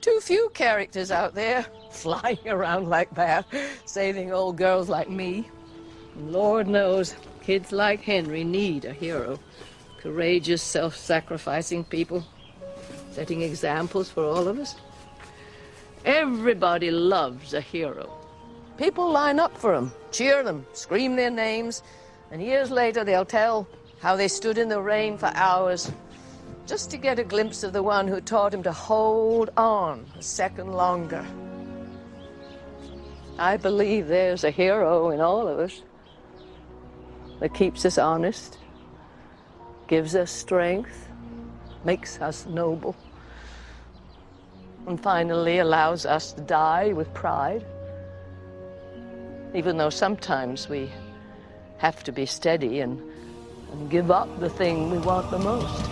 Too few characters out there flying around like that, saving old girls like me. Lord knows, kids like Henry need a hero. Courageous, self-sacrificing people, setting examples for all of us. Everybody loves a hero. People line up for them, cheer them, scream their names, and years later they'll tell how they stood in the rain for hours just to get a glimpse of the one who taught him to hold on a second longer. I believe there's a hero in all of us that keeps us honest, gives us strength, makes us noble, and finally allows us to die with pride, even though sometimes we have to be steady and give up the thing we want the most.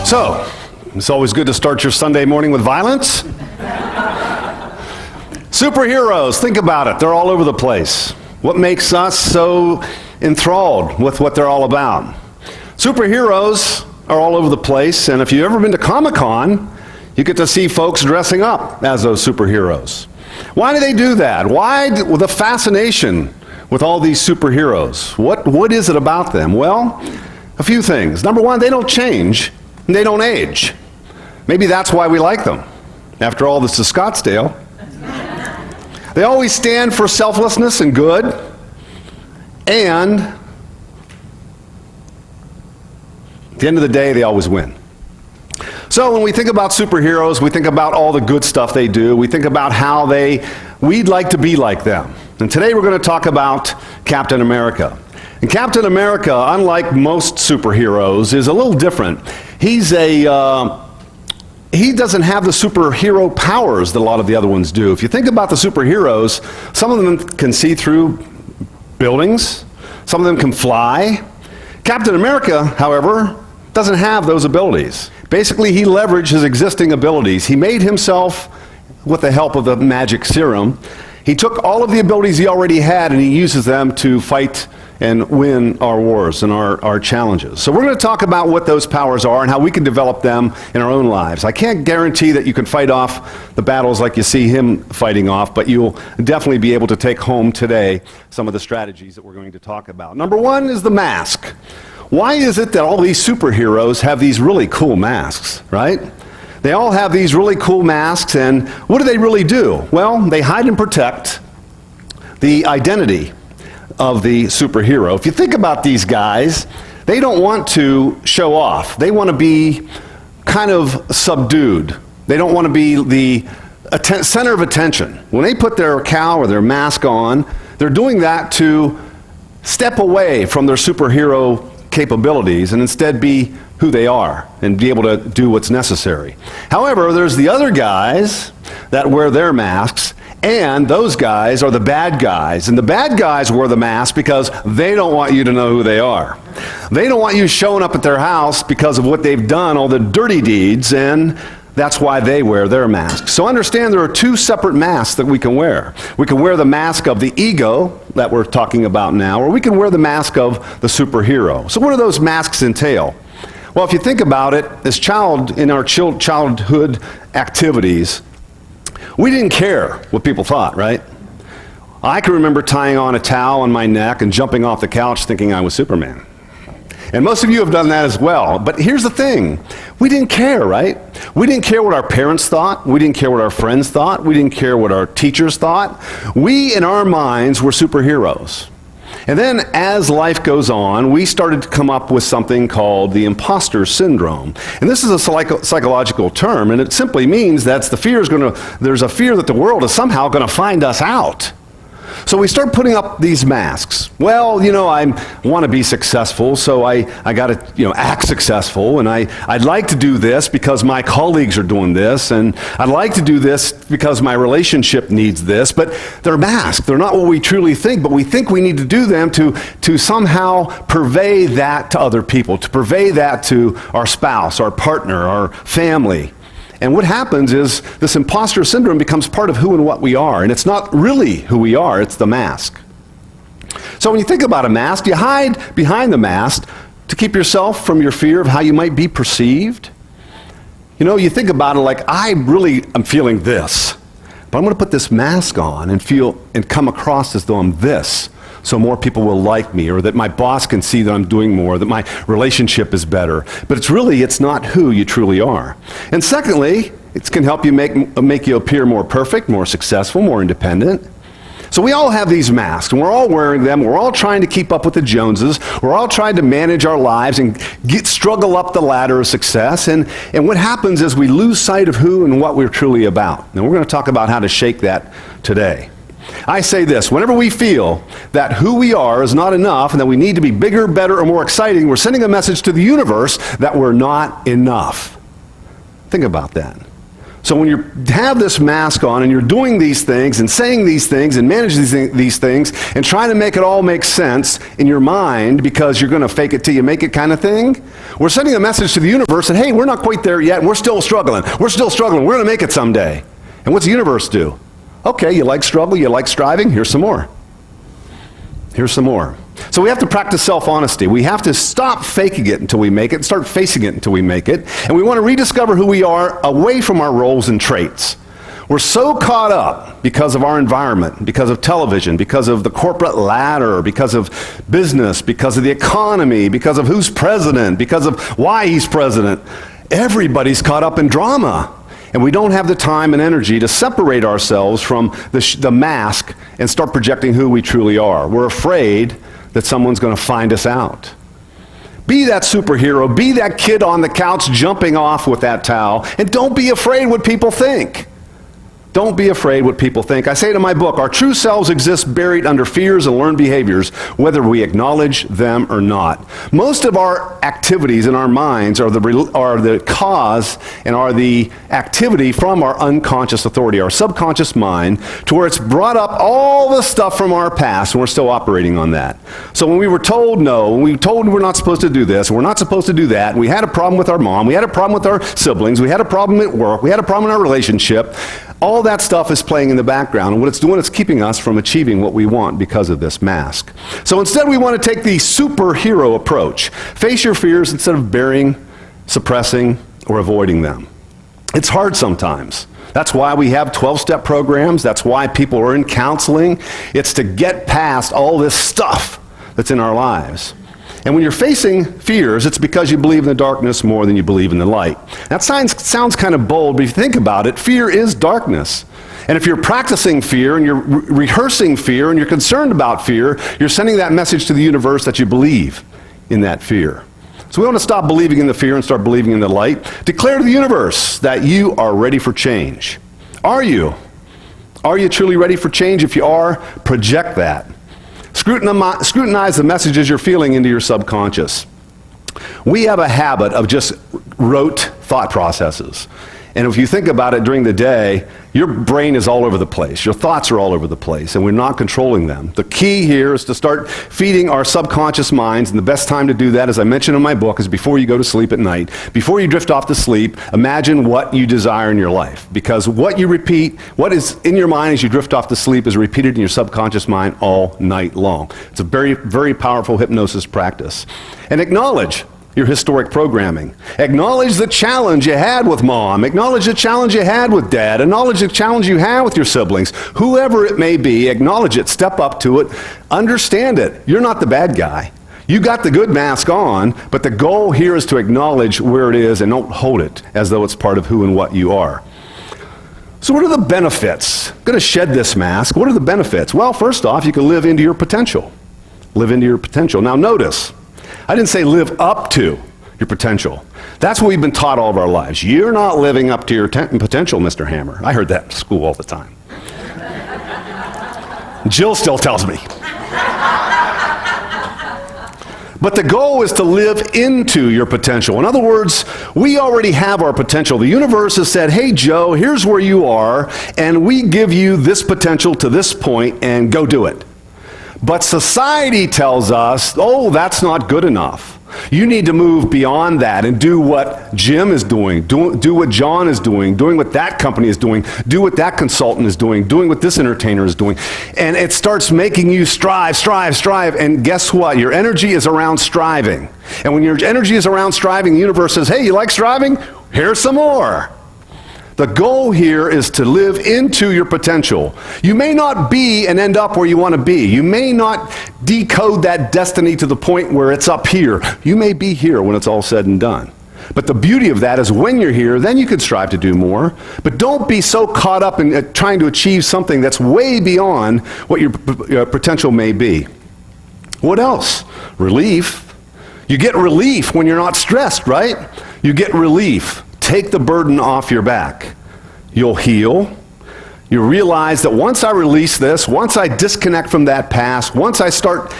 So, it's always good to start your Sunday morning with violence. Superheroes, think about it. They're all over the place. What makes us so enthralled with what they're all about? Superheroes are all over the place, and if you've ever been to Comic-Con, you get to see folks dressing up as those superheroes. Why do they do that? Why the fascination with all these superheroes? What is it about them? Well, a few things. Number one, they don't change. They don't age. Maybe that's why we like them. After all, this is Scottsdale. They always stand for selflessness and good, and at the end of the day, they always win. So when we think about superheroes, we think about all the good stuff they do. We think about how we'd like to be like them. And today we're going to talk about Captain America. And Captain America, unlike most superheroes, is a little different. He doesn't have the superhero powers that a lot of the other ones do. If you think about the superheroes, some of them can see through buildings, some of them can fly. Captain America, however, doesn't have those abilities. Basically, he leveraged his existing abilities. He made himself, with the help of the magic serum, he took all of the abilities he already had and he uses them to fight and win our wars and our challenges. So we're going to talk about what those powers are and how we can develop them in our own lives. I can't guarantee that you can fight off the battles like you see him fighting off, but you'll definitely be able to take home today some of the strategies that we're going to talk about. Number one is the mask. Why is it that all these superheroes have these really cool masks, right? They all have these really cool masks, and what do they really do? Well, they hide and protect the identity of the superhero. If you think about these guys, they don't want to show off. They want to be kind of subdued. They don't want to be the center of attention. When they put their cowl or their mask on, They're doing that to step away from their superhero capabilities and instead be who they are and be able to do what's necessary. However, there's the other guys that wear their masks, and those guys are the bad guys. And the bad guys wear the mask because they don't want you to know who they are. They don't want you showing up at their house because of what they've done, all the dirty deeds, and that's why they wear their masks. So understand there are two separate masks that we can wear. We can wear the mask of the ego that we're talking about now, or we can wear the mask of the superhero. So what do those masks entail? Well, if you think about it, as in our childhood activities, we didn't care what people thought, right? I can remember tying on a towel on my neck and jumping off the couch thinking I was Superman. And most of you have done that as well. But here's the thing. We didn't care, right? We didn't care what our parents thought. We didn't care what our friends thought. We didn't care what our teachers thought. We, in our minds, were superheroes. And then as life goes on, we started to come up with something called the Imposter Syndrome. And this is a psychological term, and it simply means that there's a fear that the world is somehow going to find us out. So we start putting up these masks. Well, I want to be successful, so I got to, act successful, and I'd like to do this because my colleagues are doing this, and I'd like to do this because my relationship needs this, but they're masks. They're not what we truly think, but we think we need to do them to somehow purvey that to other people, to purvey that to our spouse, our partner, our family. And what happens is this imposter syndrome becomes part of who and what we are. And it's not really who we are, it's the mask. So when you think about a mask, you hide behind the mask to keep yourself from your fear of how you might be perceived. You think about it like, I'm feeling this, but I'm going to put this mask on and come across as though I'm this, so more people will like me, or that my boss can see that I'm doing more, that my relationship is better. But it's not who you truly are. And secondly, it can help you make you appear more perfect, more successful, more independent. So we all have these masks, and we're all wearing them. We're all trying to keep up with the Joneses. We're all trying to manage our lives and struggle up the ladder of success. And what happens is we lose sight of who and what we're truly about. And we're going to talk about how to shake that today. I say this, whenever we feel that who we are is not enough and that we need to be bigger, better, or more exciting, we're sending a message to the universe that we're not enough. Think about that. So when you have this mask on and you're doing these things and saying these things and managing these things and trying to make it all make sense in your mind because you're going to fake it till you make it kind of thing, we're sending a message to the universe that, hey, we're not quite there yet and we're still struggling. We're still struggling. We're going to make it someday. And what's the universe do? Okay, you like struggle, you like striving, here's some more. Here's some more. So we have to practice self-honesty. We have to stop faking it until we make it and start facing it until we make it. And we want to rediscover who we are away from our roles and traits. We're so caught up because of our environment, because of television, because of the corporate ladder, because of business, because of the economy, because of who's president, because of why he's president. Everybody's caught up in drama. And we don't have the time and energy to separate ourselves from the mask and start projecting who we truly are. We're afraid that someone's going to find us out. Be that superhero. Be that kid on the couch jumping off with that towel. And don't be afraid what people think. Don't be afraid what people think. I say it in my book, our true selves exist buried under fears and learned behaviors, whether we acknowledge them or not. Most of our activities in our minds are the cause and are the activity from our unconscious authority, our subconscious mind, to where it's brought up all the stuff from our past, and we're still operating on that. So when we were told no, when we were told we're not supposed to do this, we're not supposed to do that, and we had a problem with our mom, we had a problem with our siblings, we had a problem at work, we had a problem in our relationship, all that stuff is playing in the background, and what it's doing is keeping us from achieving what we want because of this mask. So instead we want to take the superhero approach. Face your fears instead of burying, suppressing, or avoiding them. It's hard sometimes. That's why we have 12-step programs. That's why people are in counseling. It's to get past all this stuff that's in our lives. And when you're facing fears, it's because you believe in the darkness more than you believe in the light. That sounds kind of bold, but if you think about it, fear is darkness. And if you're practicing fear and you're rehearsing fear and you're concerned about fear, you're sending that message to the universe that you believe in that fear. So we want to stop believing in the fear and start believing in the light. Declare to the universe that you are ready for change. Are you? Are you truly ready for change? If you are, project that. Scrutinize the messages you're feeling into your subconscious. We have a habit of just rote thought processes. And if you think about it during the day, your brain is all over the place. Your thoughts are all over the place, and we're not controlling them. The key here is to start feeding our subconscious minds, and the best time to do that, as I mentioned in my book, is before you go to sleep at night. Before you drift off to sleep, imagine what you desire in your life. Because what you repeat, what is in your mind as you drift off to sleep is repeated in your subconscious mind all night long. It's a very, very powerful hypnosis practice. And acknowledge your historic programming. Acknowledge the challenge you had with mom. Acknowledge the challenge you had with dad. Acknowledge the challenge you had with your siblings. Whoever it may be, acknowledge it, step up to it, understand it. You're not the bad guy. You got the good mask on, but the goal here is to acknowledge where it is and don't hold it as though it's part of who and what you are. So what are the benefits? I'm going to shed this mask. What are the benefits? Well, first off, you can live into your potential. Live into your potential. Now notice, I didn't say live up to your potential. That's what we've been taught all of our lives. You're not living up to your potential, Mr. Hammer. I heard that in school all the time. Jill still tells me. But the goal is to live into your potential. In other words, we already have our potential. The universe has said, hey, Joe, here's where you are, and we give you this potential to this point, and go do it. But society tells us, oh, that's not good enough. You need to move beyond that and do what Jim is doing, do what John is doing what that company is doing, do what that consultant is doing what this entertainer is doing. And it starts making you strive, and guess what? Your energy is around striving. And when your energy is around striving, the universe says, hey, you like striving? Here's some more. The goal here is to live into your potential. You may not be and end up where you want to be. You may not decode that destiny to the point where it's up here. You may be here when it's all said and done. But the beauty of that is when you're here, then you can strive to do more. But don't be so caught up in trying to achieve something that's way beyond what your potential may be. What else? Relief. You get relief when you're not stressed, right? You get relief. Take the burden off your back. You'll heal. You realize that once I release this, once I disconnect from that past, once I start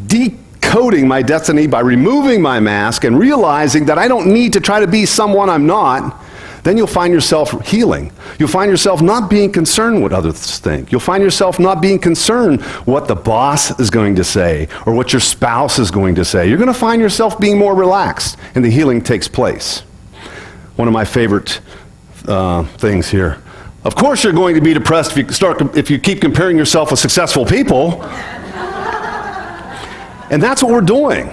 decoding my destiny by removing my mask and realizing that I don't need to try to be someone I'm not, then you'll find yourself healing. You'll find yourself not being concerned what others think. You'll find yourself not being concerned what the boss is going to say or what your spouse is going to say. You're going to find yourself being more relaxed, and the healing takes place. One of my favorite things here. Of course you're going to be depressed if you keep comparing yourself with successful people. And that's what we're doing.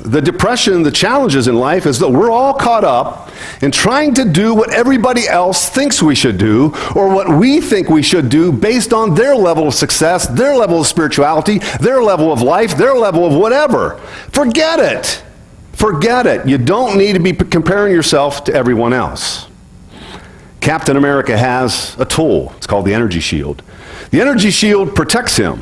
The depression, the challenges in life is that we're all caught up in trying to do what everybody else thinks we should do or what we think we should do based on their level of success, their level of spirituality, their level of life, their level of whatever. Forget it. Forget it. You don't need to be comparing yourself to everyone else. Captain America has a tool. It's called the energy shield. The energy shield protects him.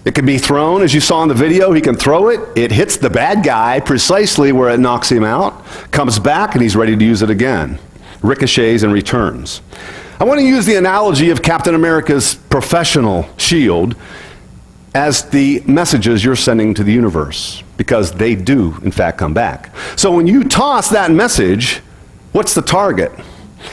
It can be thrown, as you saw in the video, he can throw it. It hits the bad guy precisely where it knocks him out, comes back, and he's ready to use it again. Ricochets and returns. I want to use the analogy of Captain America's professional shield as the messages you're sending to the universe, because they do, in fact, come back. So when you toss that message, what's the target?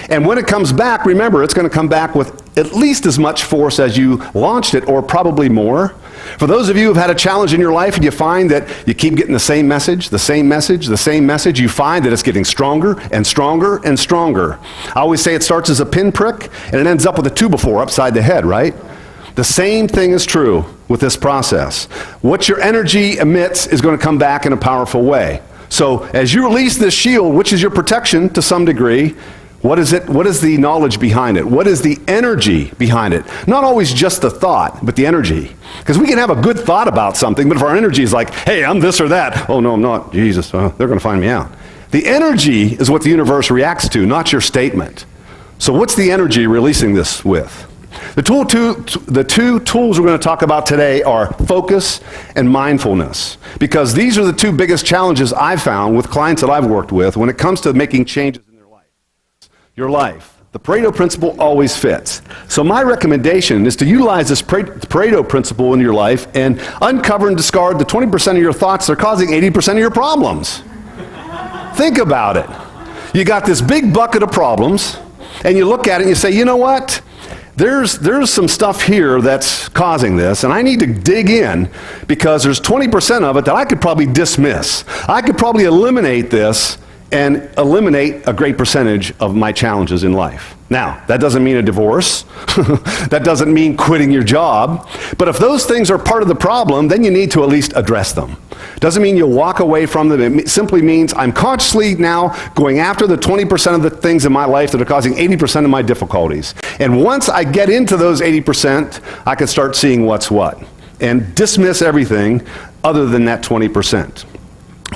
And when it comes back, remember, it's going to come back with at least as much force as you launched it, or probably more. For those of you who've had a challenge in your life and you find that you keep getting the same message, the same message, the same message, you find that it's getting stronger and stronger and stronger. I always say it starts as a pinprick and it ends up with a 2x4 upside the head, right? The same thing is true with this process. What your energy emits is going to come back in a powerful way. So as you release this shield, which is your protection to some degree, what is it? What is the knowledge behind it? What is the energy behind it? Not always just the thought, but the energy. Because we can have a good thought about something, but if our energy is like, hey, I'm this or that, oh no, I'm not, Jesus, they're going to find me out. The energy is what the universe reacts to, not your statement. So what's the energy releasing this with? The two tools we're going to talk about today are focus and mindfulness, because these are the two biggest challenges I've found with clients that I've worked with when it comes to making changes in their life. Your life, The Pareto principle always fits. So my recommendation is to utilize this Pareto principle in your life and uncover and discard the 20% of your thoughts that are causing 80% of your problems. Think about it. You got this big bucket of problems, and you look at it and you say, you know what? There's some stuff here that's causing this, and I need to dig in because there's 20% of it that I could probably dismiss. I could probably eliminate this and eliminate a great percentage of my challenges in life. Now, that doesn't mean a divorce. That doesn't mean quitting your job. But if those things are part of the problem, then you need to at least address them. Doesn't mean you walk away from them. It simply means I'm consciously now going after the 20% of the things in my life that are causing 80% of my difficulties. And once I get into those 80%, I can start seeing what's what and dismiss everything other than that 20%.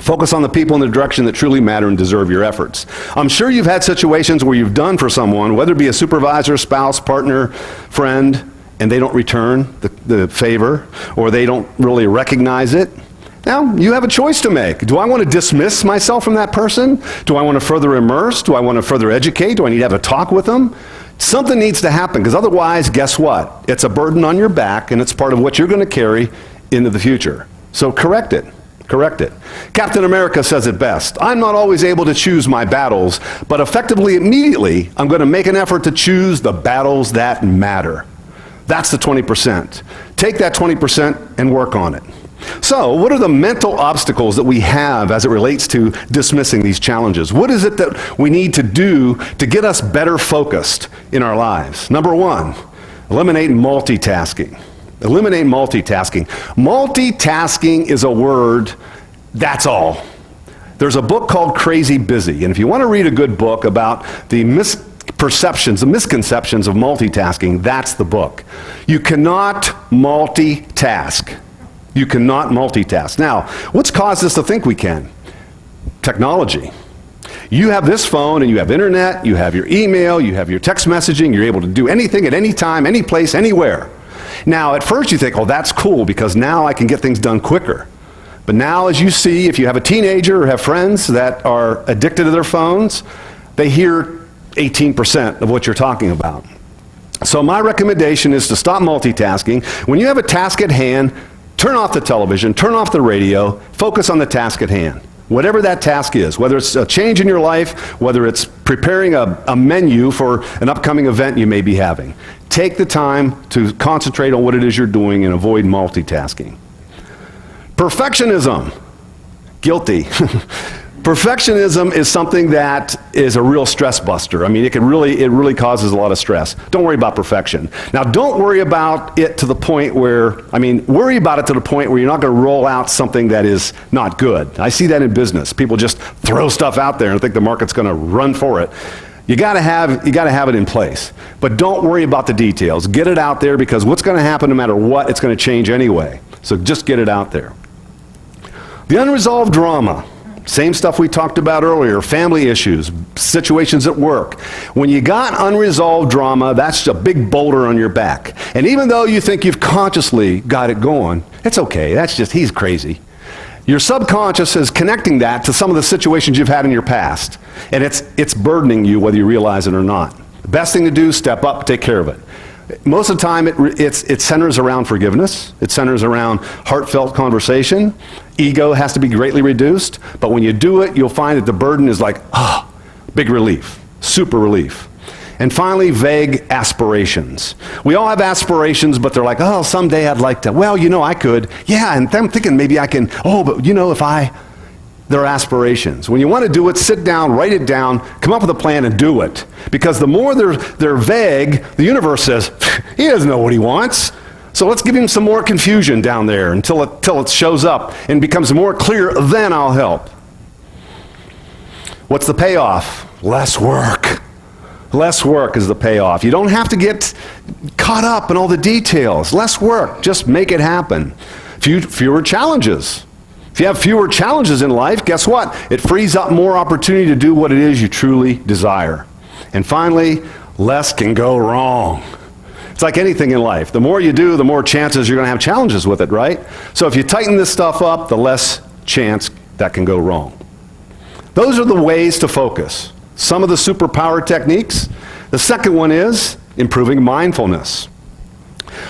Focus on the people in the direction that truly matter and deserve your efforts. I'm sure you've had situations where you've done for someone, whether it be a supervisor, spouse, partner, friend, and they don't return the favor, or they don't really recognize it. Now, you have a choice to make. Do I want to dismiss myself from that person? Do I want to further immerse? Do I want to further educate? Do I need to have a talk with them? Something needs to happen, because otherwise, guess what? It's a burden on your back, and it's part of what you're going to carry into the future. So correct it. Correct it. Captain America says it best. I'm not always able to choose my battles, but effectively, immediately, I'm going to make an effort to choose the battles that matter. That's the 20%. Take that 20% and work on it. So, what are the mental obstacles that we have as it relates to dismissing these challenges? What is it that we need to do to get us better focused in our lives? Number one, eliminate multitasking. Eliminate multitasking. Multitasking is a word, that's all. There's a book called Crazy Busy, and if you want to read a good book about the misperceptions, the misconceptions of multitasking, that's the book. You cannot multitask. You cannot multitask. Now, what's caused us to think we can? Technology. You have this phone and you have internet, you have your email, you have your text messaging, you're able to do anything at any time, any place, anywhere. Now, at first you think, oh, that's cool because now I can get things done quicker. But now as you see, if you have a teenager or have friends that are addicted to their phones, they hear 18% of what you're talking about. So my recommendation is to stop multitasking. When you have a task at hand, turn off the television, turn off the radio, focus on the task at hand. Whatever that task is, whether it's a change in your life, whether it's preparing a menu for an upcoming event you may be having. Take the time to concentrate on what it is you're doing and avoid multitasking. Perfectionism. Guilty. Perfectionism is something that is a real stress buster. I mean, it really causes a lot of stress. Don't worry about perfection. Now, don't worry about it to the point where, worry about it to the point where you're not going to roll out something that is not good. I see that in business. People just throw stuff out there and think the market's going to run for it. You got to have it in place. But don't worry about the details. Get it out there, because what's going to happen no matter what, it's going to change anyway. So just get it out there. The unresolved drama. Same stuff we talked about earlier, family issues, situations at work. When you got unresolved drama, that's a big boulder on your back. And even though you think you've consciously got it going, it's okay, that's just, he's crazy. Your subconscious is connecting that to some of the situations you've had in your past. And it's burdening you whether you realize it or not. The best thing to do, step up, take care of it. Most of the time, it centers around forgiveness. It centers around heartfelt conversation. Ego has to be greatly reduced. But when you do it, you'll find that the burden is like, big relief, super relief. And finally, vague aspirations. We all have aspirations, but they're like, oh, someday I'd like to. Well, I could. Yeah, and I'm thinking maybe I can. Oh, but if they're aspirations. When you want to do it, sit down, write it down, come up with a plan and do it. Because the more they're vague, the universe says, he doesn't know what he wants. So let's give him some more confusion down there until it shows up and becomes more clear, then I'll help. What's the payoff? Less work. Less work is the payoff. You don't have to get caught up in all the details. Less work, just make it happen. Fewer challenges. If you have fewer challenges in life, guess what? It frees up more opportunity to do what it is you truly desire. And finally, less can go wrong. It's like anything in life. The more you do, the more chances you're going to have challenges with it, right? So if you tighten this stuff up, the less chance that can go wrong. Those are the ways to focus. Some of the superpower techniques The second one is improving mindfulness.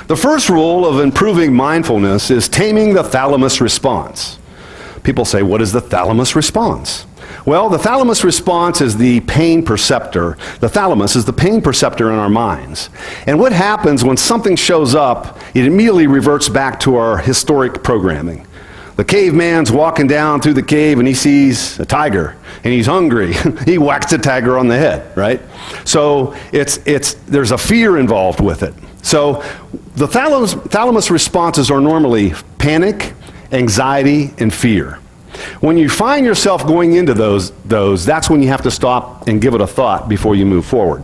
The first rule of improving mindfulness is taming the thalamus response. People say, what is the thalamus response? Well, the thalamus response is the pain perceptor. The thalamus is the pain perceptor in our minds. And what happens when something shows up, it immediately reverts back to our historic programming. The caveman's walking down through the cave and he sees a tiger and he's hungry. He whacks the tiger on the head, right? So there's a fear involved with it. So the thalamus responses are normally panic, anxiety, and fear. When you find yourself going into those, that's when you have to stop and give it a thought before you move forward.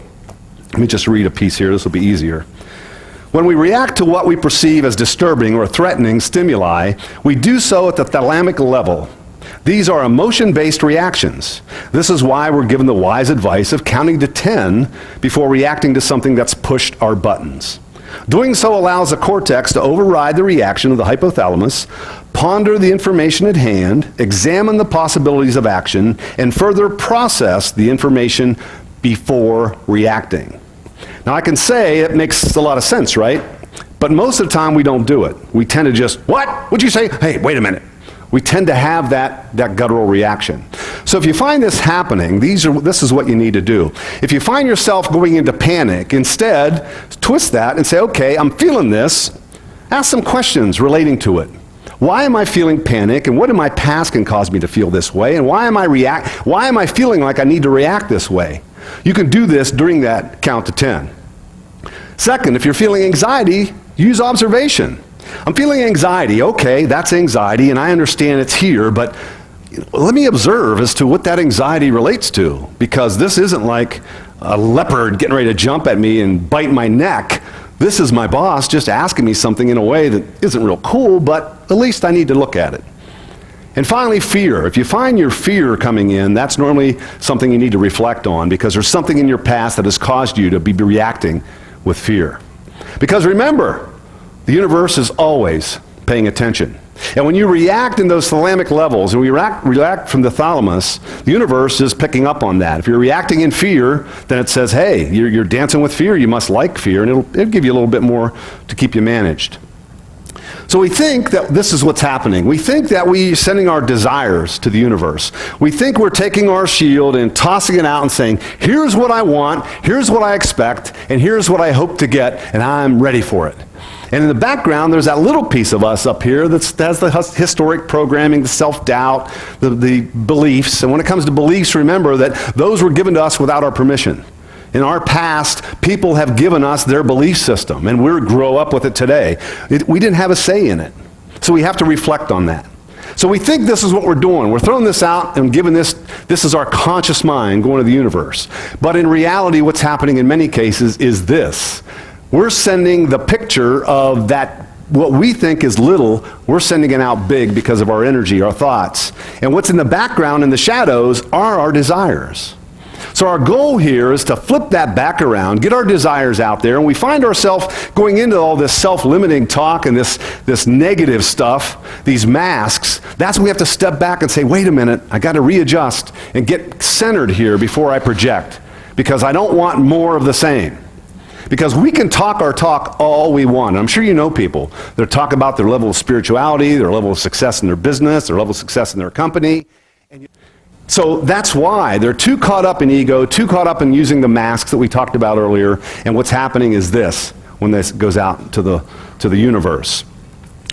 Let me just read a piece here. This will be easier. When we react to what we perceive as disturbing or threatening stimuli, we do so at the thalamic level. These are emotion-based reactions. This is why we're given the wise advice of counting to 10 before reacting to something that's pushed our buttons. Doing so allows the cortex to override the reaction of the hypothalamus, ponder the information at hand, examine the possibilities of action, and further process the information before reacting. Now I can say it makes a lot of sense, right? But most of the time we don't do it. We tend to just, what? What'd you say? Hey, wait a minute. We tend to have that guttural reaction. So if you find this happening, this is what you need to do. If you find yourself going into panic, instead, twist that and say, okay, I'm feeling this. Ask some questions relating to it. Why am I feeling panic, and what in my past can cause me to feel this way, and why am I feeling like I need to react this way? You can do this during that count to 10. Second, if you're feeling anxiety, use observation. I'm feeling anxiety. Okay, that's anxiety, and I understand it's here, but let me observe as to what that anxiety relates to, because this isn't like a leopard getting ready to jump at me and bite my neck. This is my boss just asking me something in a way that isn't real cool, but at least I need to look at it. And finally, fear. If you find your fear coming in, that's normally something you need to reflect on, because there's something in your past that has caused you to be reacting with fear. Because remember, the universe is always paying attention. And when you react in those thalamic levels, and we react from the thalamus, the universe is picking up on that. If you're reacting in fear, then it says, hey, you're dancing with fear, you must like fear, and it'll give you a little bit more to keep you managed. So we think that this is what's happening. We think that we're sending our desires to the universe. We think we're taking our shield and tossing it out and saying, here's what I want, here's what I expect, and here's what I hope to get, and I'm ready for it. And in the background, there's that little piece of us up here that has the historic programming, the self-doubt, the beliefs. And when it comes to beliefs, remember that those were given to us without our permission. In our past, people have given us their belief system, and we grow up with it today. We didn't have a say in it. So we have to reflect on that. So we think this is what we're doing. We're throwing this out and giving this is our conscious mind going to the universe. But in reality, what's happening in many cases is this. We're sending the picture of that, what we think is little, we're sending it out big because of our energy, our thoughts. And what's in the background, in the shadows, are our desires. So our goal here is to flip that back around, get our desires out there, and we find ourselves going into all this self-limiting talk and this negative stuff, these masks. That's when we have to step back and say, wait a minute, I got to readjust and get centered here before I project, because I don't want more of the same. Because we can talk our talk all we want. I'm sure you know people that talk about their level of spirituality, their level of success in their business, their level of success in their company. So that's why they're too caught up in ego, too caught up in using the masks that we talked about earlier. And what's happening is this, when this goes out to the universe.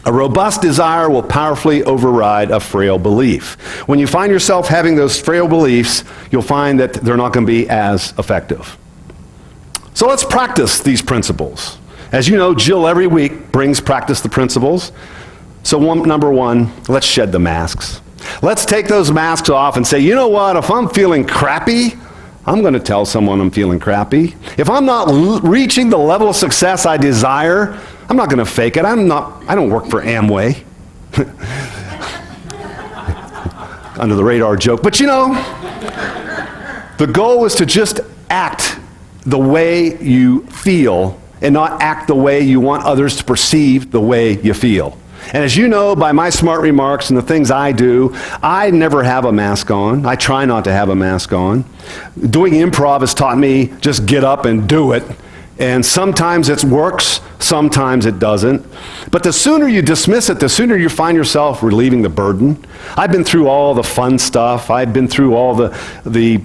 A robust desire will powerfully override a frail belief. When you find yourself having those frail beliefs, you'll find that they're not going to be as effective. So let's practice these principles. As you know, Jill every week brings practice the principles. So number one, let's shed the masks. Let's take those masks off and say, you know what, if I'm feeling crappy, I'm going to tell someone I'm feeling crappy. If I'm not reaching the level of success I desire, I'm not going to fake it. I don't work for Amway. Under the radar joke. But you know, the goal is to just act the way you feel and not act the way you want others to perceive the way you feel. And as you know by my smart remarks and the things I do, I never have a mask on. I try not to have a mask on. Doing improv has taught me just get up and do it. And sometimes it works, sometimes it doesn't. But the sooner you dismiss it, the sooner you find yourself relieving the burden. I've been through all the fun stuff. I've been through all the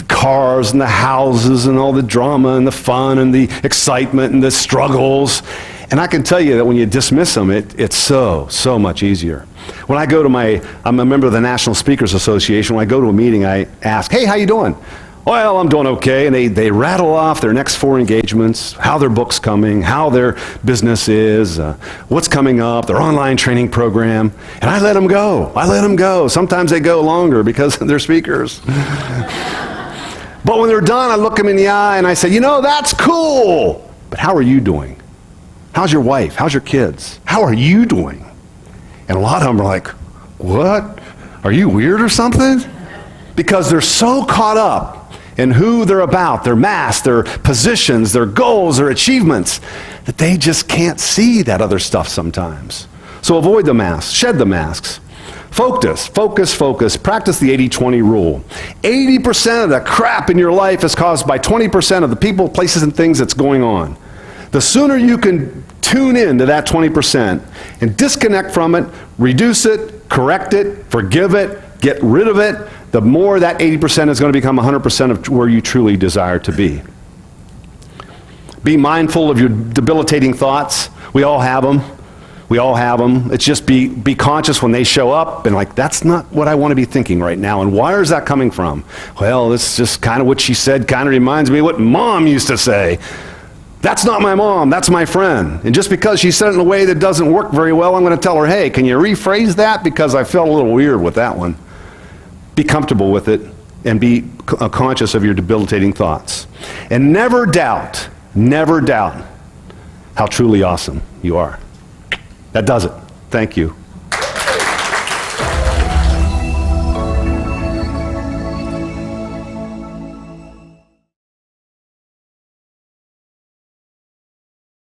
cars and the houses and all the drama and the fun and the excitement and the struggles. And I can tell you that when you dismiss them, it's so much easier. When I go to I'm a member of the National Speakers Association. When I go to a meeting, I ask, hey, how you doing? Well, I'm doing okay. And they rattle off their next 4 engagements, how their book's coming, how their business is, what's coming up, their online training program. And I let them go. I let them go. Sometimes they go longer because they're speakers. But when they're done, I look them in the eye and I say, that's cool. But how are you doing? How's your wife? How's your kids? How are you doing? And a lot of them are like, what? Are you weird or something? Because they're so caught up in who they're about, their mask, their positions, their goals, their achievements, that they just can't see that other stuff sometimes. So avoid the masks, shed the masks. Focus. Practice the 80-20 rule. 80% of the crap in your life is caused by 20% of the people, places, and things that's going on. The sooner you can tune in to that 20% and disconnect from it, reduce it, correct it, forgive it, get rid of it, the more that 80% is going to become 100% of where you truly desire to be. Be mindful of your debilitating thoughts. We all have them. It's just be conscious when they show up and that's not what I want to be thinking right now. And where is that coming from? Well, this is just kind of what she said, kind of reminds me of what Mom used to say. That's not my mom, that's my friend. And just because she said it in a way that doesn't work very well, I'm going to tell her, hey, can you rephrase that? Because I felt a little weird with that one. Be comfortable with it and be conscious of your debilitating thoughts. And never doubt how truly awesome you are. That does it. Thank you.